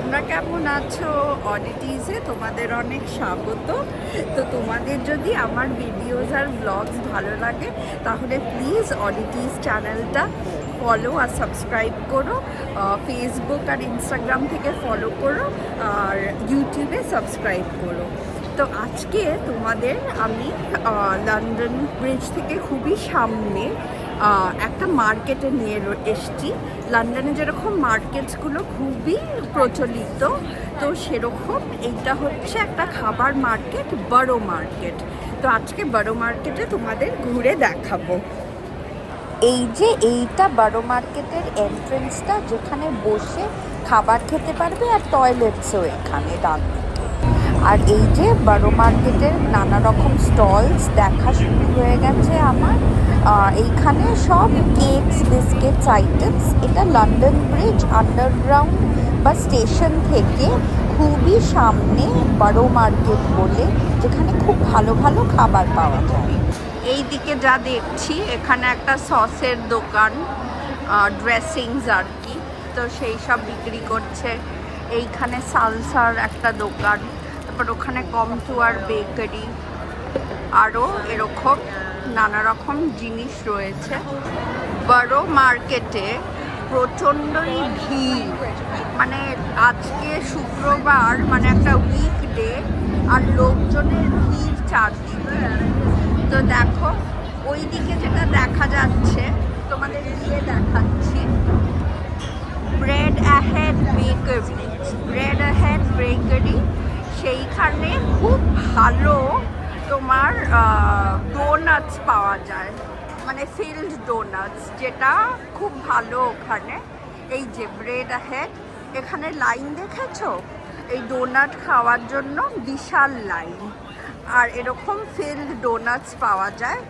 তোমরা কেমন আছো? অডিটিজে তোমাদের অনেক স্বাগত। তো তোমাদের যদি আমার ভিডিওস আর ব্লগস ভালো লাগে তাহলে প্লিজ অডিটিজ চ্যানেলটা ফলো আর সাবস্ক্রাইব করো। ফেসবুক আর ইনস্টাগ্রাম থেকে ফলো করো আর ইউটিউবে সাবস্ক্রাইব করো। তো আজকে তোমাদের আমি লন্ডন ব্রিজ থেকে খুবই সামনে একটা মার্কেটে নিয়ে এসছি। লন্ডনে যেরকম মার্কেটসগুলো খুবই প্রচলিত, তো সেরকম এইটা হচ্ছে একটা খাবার মার্কেট, বড় মার্কেট। তো আজকে বড় মার্কেটে তোমাদের ঘুরে দেখাবো। এই যে এইটা বড় মার্কেটের এন্ট্রেন্সটা, যেখানে বসে খাবার খেতে পারবে, আর টয়লেটসও এখানে ডান দিকে। আর এই যে বড় মার্কেটের নানা রকম স্টলস দেখা শুরু হয়ে গেছে আমার। এইখানে সব কেকস, বিস্কিটস আইটেমস। এটা লন্ডন ব্রিজ আন্ডারগ্রাউন্ড বা স্টেশন থেকে খুবই সামনে বড় মার্কেট বলে, যেখানে খুব ভালো ভালো খাবার পাওয়া যায়। এই দিকে যা দেখছি এখানে একটা সসের দোকান, ড্রেসিংস আর কি, তো সেই সব বিক্রি করছে। এইখানে সালসার একটা দোকান, তারপর ওখানে কমটুয়ার বেকারি, আরও এরকম নানা রকম জিনিস রয়েছে। বড় মার্কেটে প্রচণ্ডই ভিড়, মানে আজকে শুক্রবার, মানে একটা উইকডে, আর লোকজনের ভিড় চারদিকে। তো দেখো ওই দিকে যেটা দেখা যাচ্ছে, তোমাদের গিয়ে দেখাচ্ছি, bread ahead bakery, bread ahead bakery. সেইখানে খুব ভালো তোমার ডোনাটস পাওয়া যায়, মানে ফিল্ড ডোনাটস, যেটা খুব ভালো ওখানে। এই যে ব্রেড অ্যাহেড, এখানে লাইন দেখেছো? এই ডোনাট খাওয়ার জন্য বিশাল লাইন। আর এরকম ফিল্ড ডোনাটস পাওয়া যায়।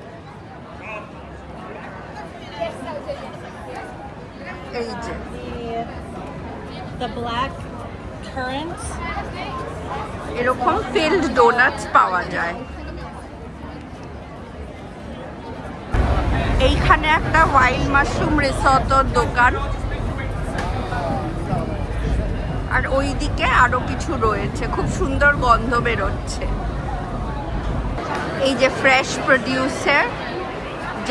এই যে the black currants, এরকম ফিল্ড ডোনাটস পাওয়া যায়। এইখানে একটা ওয়াইল্ড মাশরুম রিসর্টের দোকান, আর ওই দিকে আরো কিছু রয়েছে, খুব সুন্দর গন্ধ বেরোচ্ছে। এই যে ফ্রেশ প্রডিউসের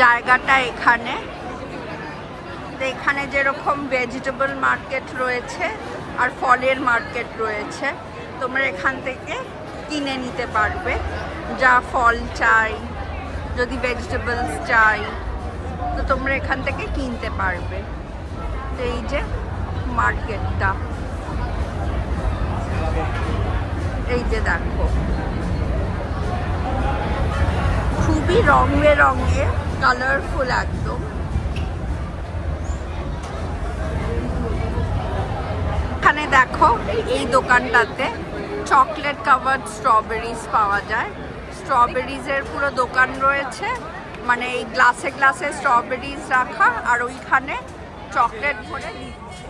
জায়গাটা এখানে। এখানে যেরকম ভেজিটেবল মার্কেট রয়েছে আর ফলের মার্কেট রয়েছে, তোমরা এখান থেকে কিনে নিতে পারবে যা ফল চাই, যদি ভেজিটেবলস চাই তো তোমরা এখান থেকে কিনতে পারবে। তো এই যে মার্কেটটা, এই যে দেখো খুবই রং বেরঙে, কালারফুল একদম। এখানে দেখো এই দোকানটাতে চকলেট কাভার্ড স্ট্রবেরিজ পাওয়া যায়। স্ট্রবেরিজের পুরো দোকান রয়েছে, মানে এই গ্লাসে গ্লাসে স্ট্রবেরিজ রাখা, আর ওইখানে চকলেট ভরে দিচ্ছে।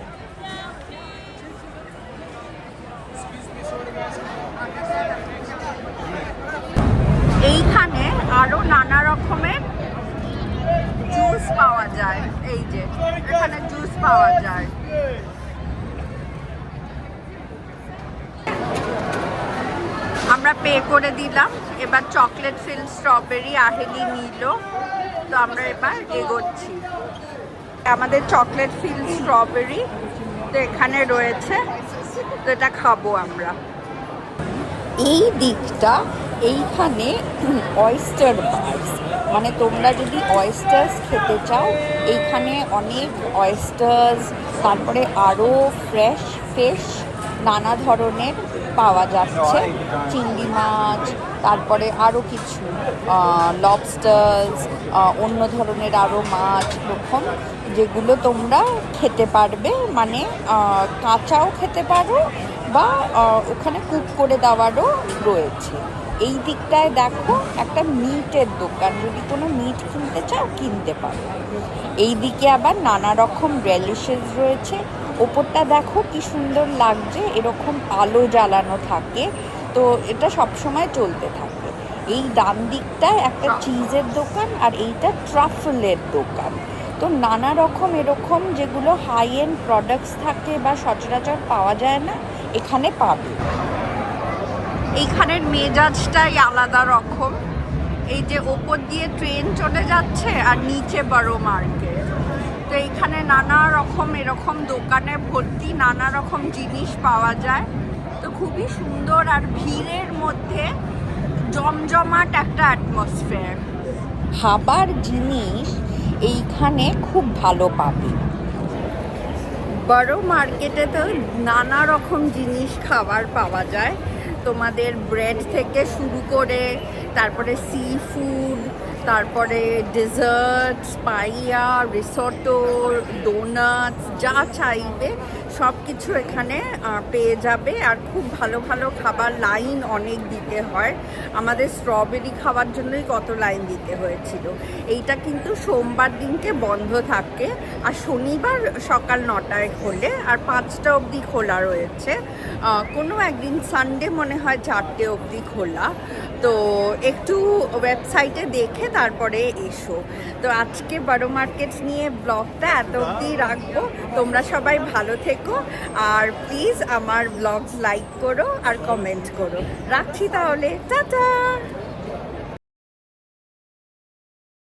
এইখানে আরো নানা রকমের জুস পাওয়া যায়। এই যে এখানে জুস পাওয়া যায়। আমরা পে করে দিলাম, এবার চকলেট ফিল্ড স্ট্রবেরি আহেলি নিল। তো আমরা এবার এগোচ্ছি। আমাদের চকলেট ফিল্ড স্ট্রবেরি তো এখানে রয়েছে, তো এটা খাবো আমরা। এই দিকটা, এইখানে অয়েস্টার বার্স, মানে তোমরা যদি অয়েস্টার্স খেতে চাও, এইখানে অনেক অয়েস্টার্স, তারপরে আরও ফ্রেশ ফিশ নানা ধরনের পাওয়া যাচ্ছে, চিংড়ি মাছ, তারপরে আরও কিছু লবস্টার্স, অন্য ধরনের আরও মাছ এরকম, যেগুলো তোমরা খেতে পারবে, মানে কাঁচাও খেতে পারো বা ওখানে কুক করে দেওয়ারও রয়েছে। এই দিকটায় দেখো একটা মিটের দোকান, যদি কোনো মিট কিনতে চাও কিনতে পারো। এই দিকে আবার নানা রকম রেলিশেস রয়েছে। ওপরটা দেখো কি সুন্দর লাগছে, এরকম আলো জ্বালানো থাকে, তো এটা সবসময় চলতে থাকে। এই ডান দিকটায় একটা চিজের দোকান, আর এইটা ট্রাফলের দোকান। তো নানা রকম এরকম যেগুলো হাই এন্ড প্রোডাক্টস থাকে বা সচরাচর পাওয়া যায় না, এখানে পাবে। এইখানের মেজাজটাই আলাদা রকম। এই যে ওপর দিয়ে ট্রেন চলে যাচ্ছে আর নিচে বড় মার্কেট, তো এইখানে নানা রকম এরকম দোকানে ভর্তি নানা রকম জিনিস পাওয়া যায়। তো খুবই সুন্দর আর ভিড়ের মধ্যে জমজমাট একটা অ্যাটমসফিয়ার। খাবার জিনিস এইখানে খুব ভালো পাবে। বড় মার্কেটে তো নানা রকম জিনিস খাবার পাওয়া যায়, তোমাদের ব্রেড থেকে শুরু করে তারপরে সি ফুড, তারপরে ডেজার্টস, পাইয়া, রিসোটো, ডোনাটস, যা চাইবে সব কিছু এখানে পেয়ে যাবে। আর খুব ভালো ভালো খাবার, লাইন অনেক দিতে হয়। আমাদের স্ট্রবেরি খাওয়ার জন্যই কত লাইন দিতে হয়েছিল। এইটা কিন্তু সোমবার দিনকে বন্ধ থাকে আর শনিবার সকাল 9টায় খোলে আর 5টা অবধি খোলা রয়েছে। কোনো একদিন সানডে মনে হয় 4টে অবধি খোলা। তো একটু ওয়েবসাইটে দেখে তারপরে এসো। তো আজকে বড় মার্কেট নিয়ে ব্লগটা এত অবধি রাখবো। তোমরা সবাই ভালো থেকো আর প্লিজ আমার ব্লগস লাইক করো আর কমেন্ট করো। রাখছি তাহলে, টাটা।